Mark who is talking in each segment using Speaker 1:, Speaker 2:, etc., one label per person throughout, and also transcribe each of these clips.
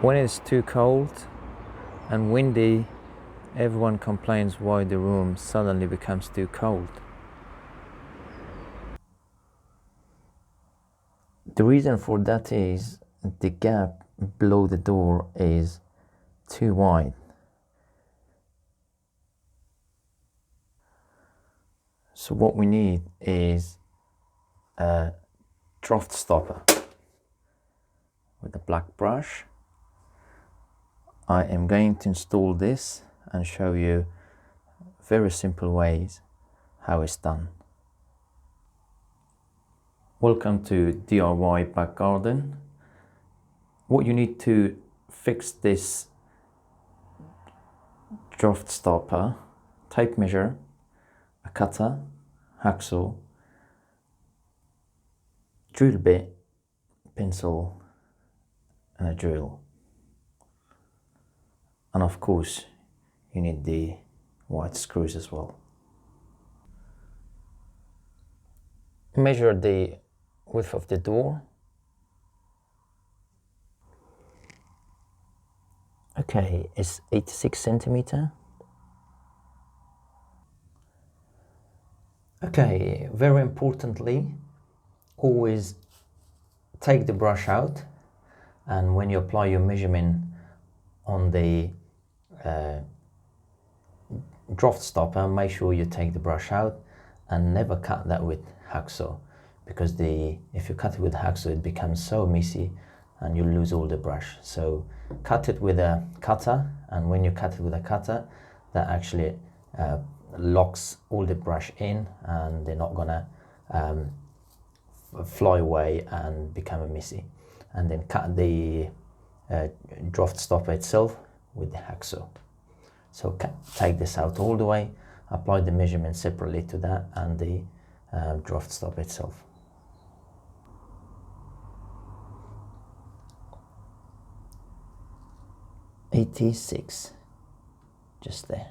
Speaker 1: When it's too cold and windy, everyone complains why the room suddenly becomes too cold. The reason for that is the gap below the door is too wide. So what we need is a draught stopper with a black brush. I am going to install this and show you very simple ways how it's done. Welcome to DIY Back Garden. What you need to fix this draught stopper: tape measure, a cutter, hacksaw, drill bit, pencil and a drill. And of course you need the white screws as well. Measure the width of the door. Okay, it's 86 centimeter. Okay, very importantly, always take the brush out, and when you apply your measurement on the draught stopper, make sure you take the brush out and never cut that with hacksaw, because if you cut it with hacksaw it becomes so messy and you lose all the brush. So cut it with a cutter, and when you cut it with a cutter, that actually locks all the brush in and they're not gonna fly away and become messy. And then cut the draught stopper itself with the hacksaw. So take this out all the way, apply the measurement separately to that and the draught stopper itself. .86, just there.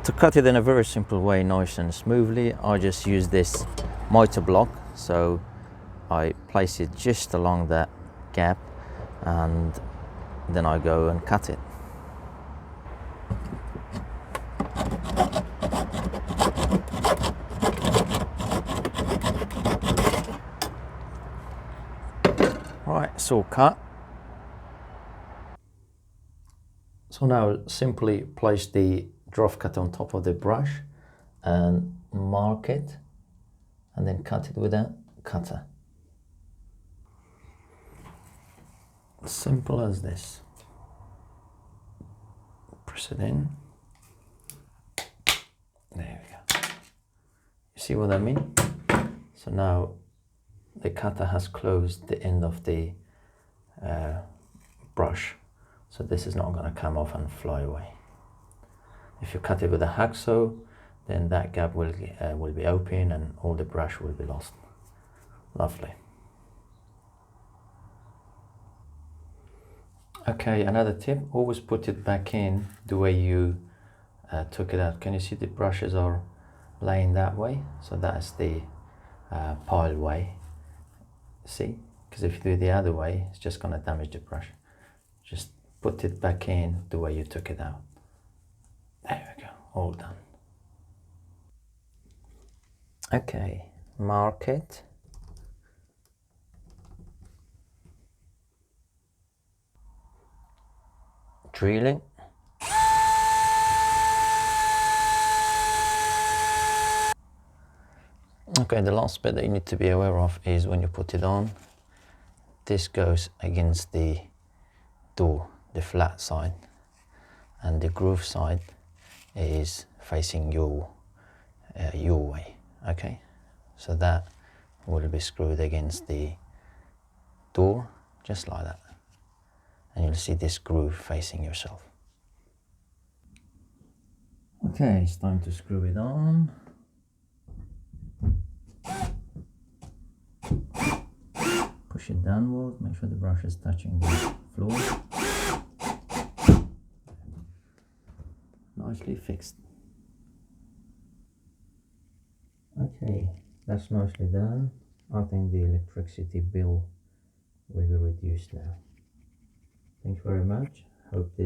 Speaker 1: To cut it in a very simple way, nice and smoothly, I just use this mitre block. So I place it just along that gap and then I go and cut it. Right, it's all cut. So now simply place the draught cutter on top of the brush and mark it, and then cut it with a cutter. Simple as this. Press it in. There we go. You see what I mean? So now the cutter has closed the end of the brush, so this is not going to come off and fly away. If you cut it with a hacksaw, then that gap will be open and all the brush will be lost. Lovely. Okay, another tip, always put it back in the way you took it out. Can you see the brushes are laying that way? So that's the pile way. See? Because if you do it the other way, it's just going to damage the brush. Just put it back in the way you took it out. There we go, all done. Okay, mark it. Drill it. Okay, the last bit that you need to be aware of is when you put it on, this goes against the door, the flat side, and the groove side is facing your way. Okay, so that will be screwed against the door, just like that, and you'll see this groove facing yourself. Okay, it's time to screw it on. Push it downward, make sure the brush is touching the floor. Nicely fixed. Okay, that's nicely done. I think the electricity bill will be reduced now. Thank you very much. Hope this